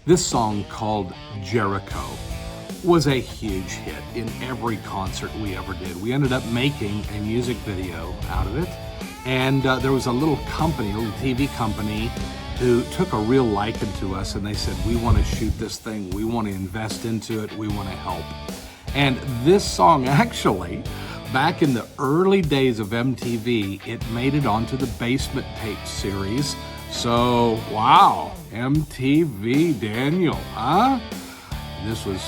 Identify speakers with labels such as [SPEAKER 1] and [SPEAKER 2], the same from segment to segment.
[SPEAKER 1] This song called Jericho was a huge hit in every concert we ever did. We ended up making a music video out of it, and there was a little company, a little TV company, who took a real liking to us, and they said, we want to shoot this thing, we want to invest into it, we want to help. And this song actually, back in the early days of MTV, it made it onto the Basement Tape series. So, wow, MTV, Daniel, huh? This was,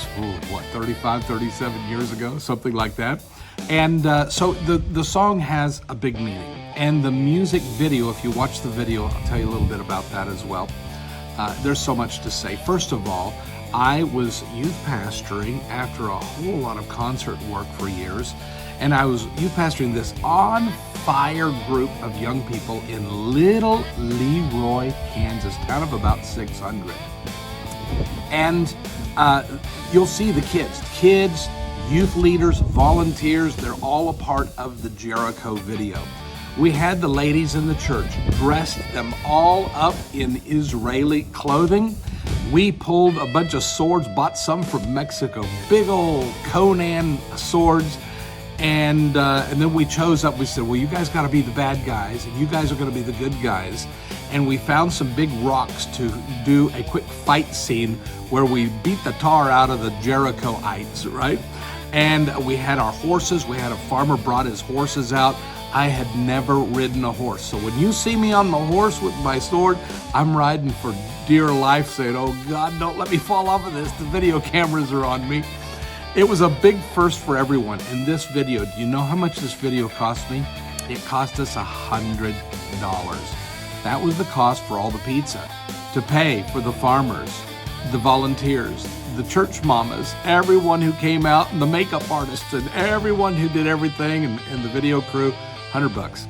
[SPEAKER 1] 35, 37 years ago, something like that. And so the song has a big meaning. And the music video, if you watch the video, I'll tell you a little bit about that as well. There's so much to say. First of all, I was youth pastoring after a whole lot of concert work for years. And I was youth pastoring this on-fire group of young people in Little Leroy, Kansas, town of about 600. And you'll see the kids, youth leaders, volunteers, they're all a part of the Jericho video. We had the ladies in the church, dressed them all up in Israeli clothing. We pulled a bunch of swords, bought some from Mexico, big old Conan swords. And then we chose up, we said, well, you guys got to be the bad guys, and you guys are going to be the good guys. And we found some big rocks to do a quick fight scene where we beat the tar out of the Jerich-ites, right? And we had our horses. We had a farmer brought his horses out. I had never ridden a horse. So when you see me on the horse with my sword, I'm riding for dear life, saying, oh God, don't let me fall off of this. The video cameras are on me. It was a big first for everyone. And this video, do you know how much this video cost me? It cost us $100. That was the cost for all the pizza, to pay for the farmers, the volunteers, the church mamas, everyone who came out, and the makeup artists, and everyone who did everything, and the video crew, $100.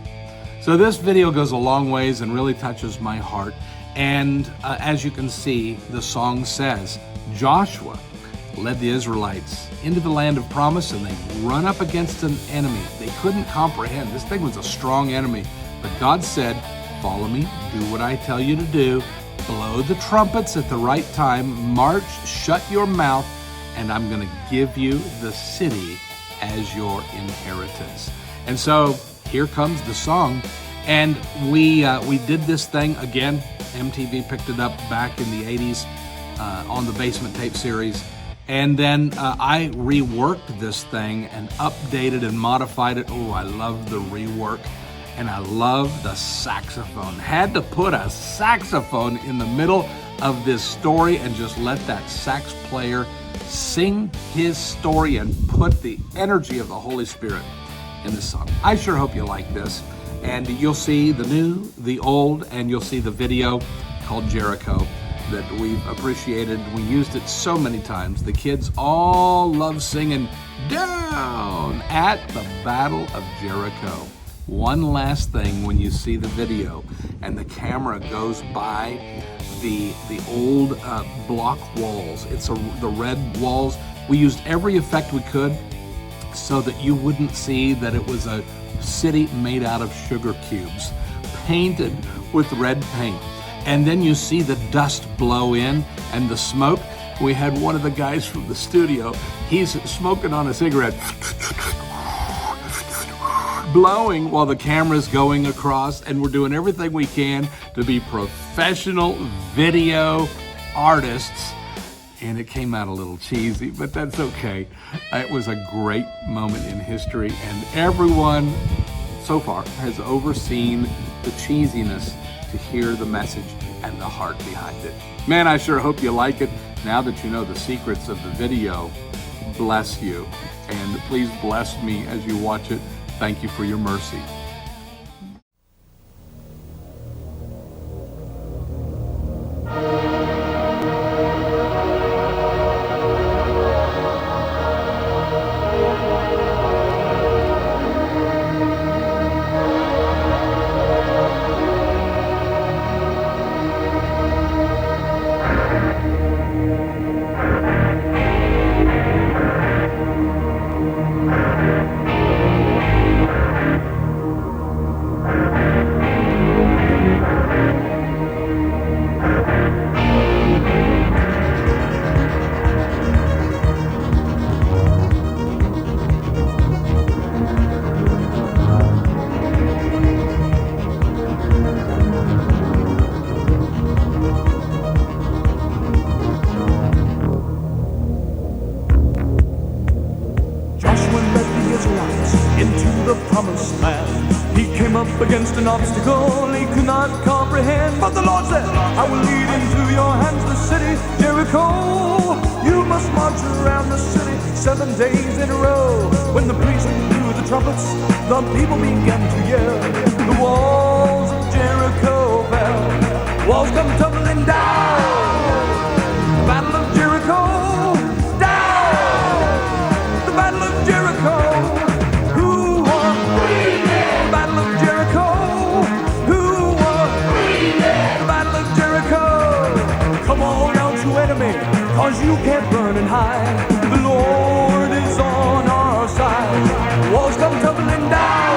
[SPEAKER 1] So this video goes a long ways and really touches my heart. And as you can see, the song says, Joshua led the Israelites into the land of promise, and they run up against an enemy they couldn't comprehend. This thing was a strong enemy, but God said, follow me, do what I tell you to do, blow the trumpets at the right time, march, shut your mouth, and I'm going to give you the city as your inheritance. And so here comes the song, and we did this thing again. MTV picked it up back in the 80s on the Basement Tape series. And then I reworked this thing and updated and modified it. Oh, I love the rework. And I love the saxophone. Had to put a saxophone in the middle of this story and just let that sax player sing his story and put the energy of the Holy Spirit in the song. I sure hope you like this. And you'll see the new, the old, and you'll see the video called Jericho that we've appreciated. We used it so many times. The kids all love singing down at the Battle of Jericho. One last thing, when you see the video and the camera goes by the old block walls, the red walls, we used every effect we could so that you wouldn't see that it was a city made out of sugar cubes, painted with red paint. And then you see the dust blow in and the smoke. We had one of the guys from the studio, he's smoking on a cigarette, blowing while the camera's going across, and we're doing everything we can to be professional video artists. And it came out a little cheesy, but that's okay. It was a great moment in history, and everyone so far has overseen the cheesiness to hear the message and the heart behind it. Man, I sure hope you like it. Now that you know the secrets of the video, bless you. And please bless me as you watch it. Thank you for your mercy.
[SPEAKER 2] against an obstacle he could not comprehend. But the Lord said, I will lead into your hands the city, Jericho. You must march around the city 7 days in a row. When the priest blew the trumpets, the people began to yell. The walls of Jericho fell, walls come tumbling down. The battle of Jericho, down. The battle of Jericho. Who won? The battle of Jericho. Who won? The battle of Jericho. Come on out, you enemy, 'cause you can't run and hide. The Lord is on our side. Walls come tumbling down.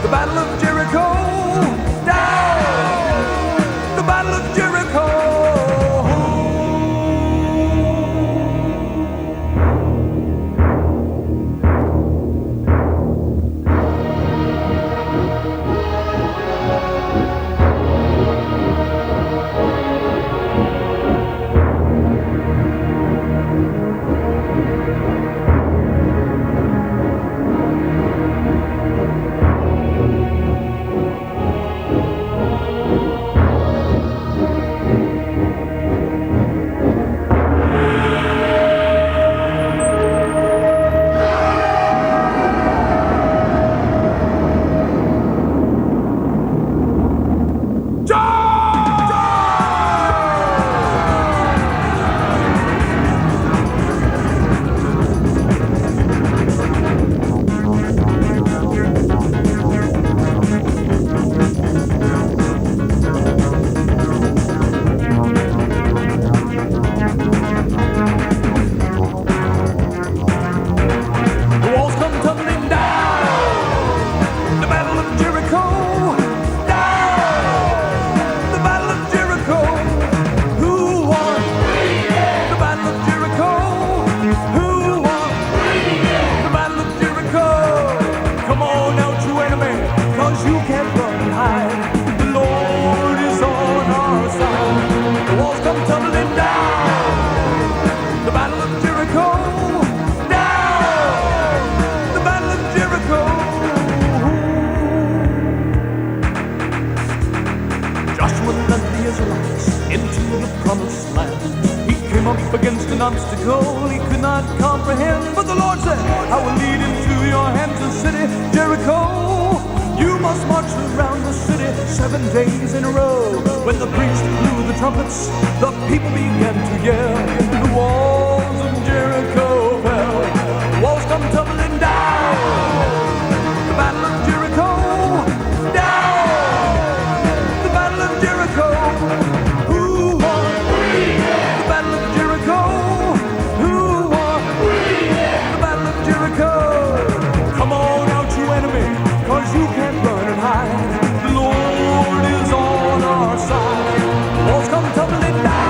[SPEAKER 2] The battle of Jericho, down. The battle of Jericho. Against an obstacle he could not comprehend. But the Lord said, I will lead into your hands the city, Jericho. You must march around the city 7 days in a row. When the priest blew the trumpets, the people began to yell. The walls of Jericho fell, the walls come tumbling down. The battle of Jericho, down. The battle of Jericho. Who won? The battle of Jericho. Who won? The battle of Jericho. Come on out, you enemy, 'cause you can't run and hide. The Lord is on our side. Walls come tumbling down.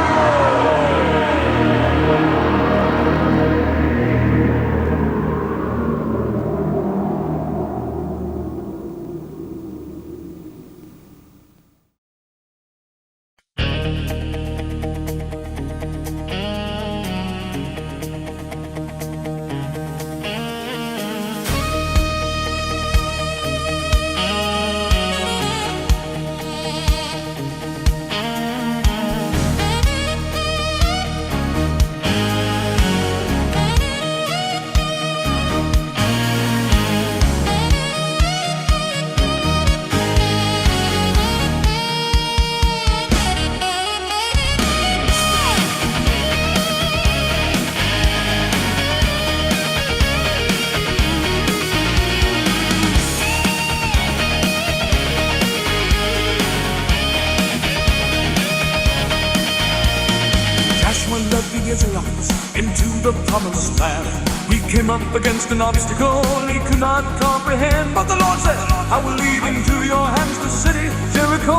[SPEAKER 2] Israelites into the promised land. He came up against an obstacle he could not comprehend. But the Lord said, I will lead into your hands the city, Jericho.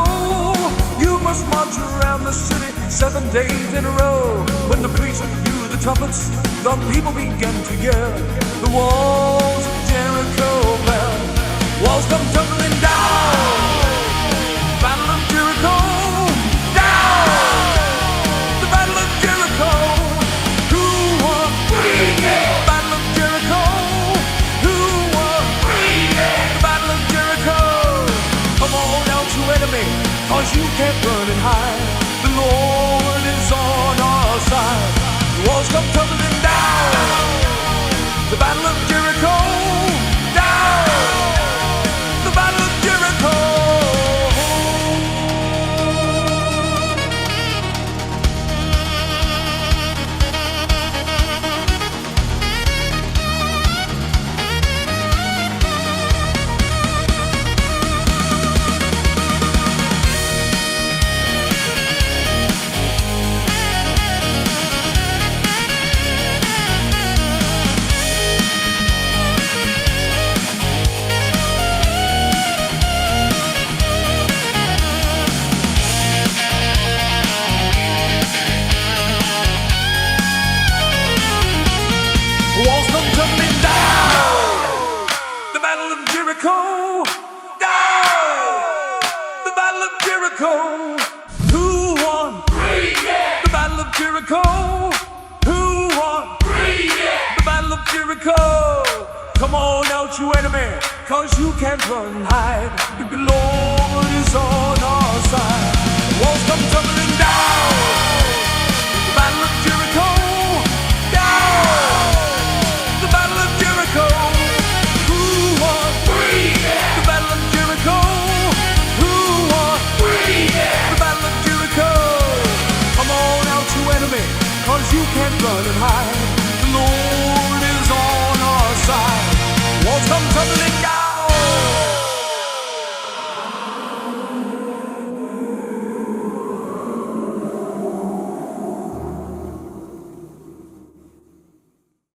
[SPEAKER 2] You must march around the city 7 days in a row. When the priest blew the trumpets, the people began to yell. The walls of Jericho fell, walls come tumbling down. Battle of Jericho, down. The Battle of Jericho. Who won? The Battle of Jericho. Who won? The Battle of Jericho. Jericho. Who won? The Battle of Jericho. Come on out, you enemy, cause you can't run and hide. The Lord is on our side. The walls come tumbling down. The Battle of Jericho. Down. The Battle of Jericho. Who won? The Battle of Jericho. Who won? The Battle of Jericho. Come on out, you enemy, cause you can't run and hide.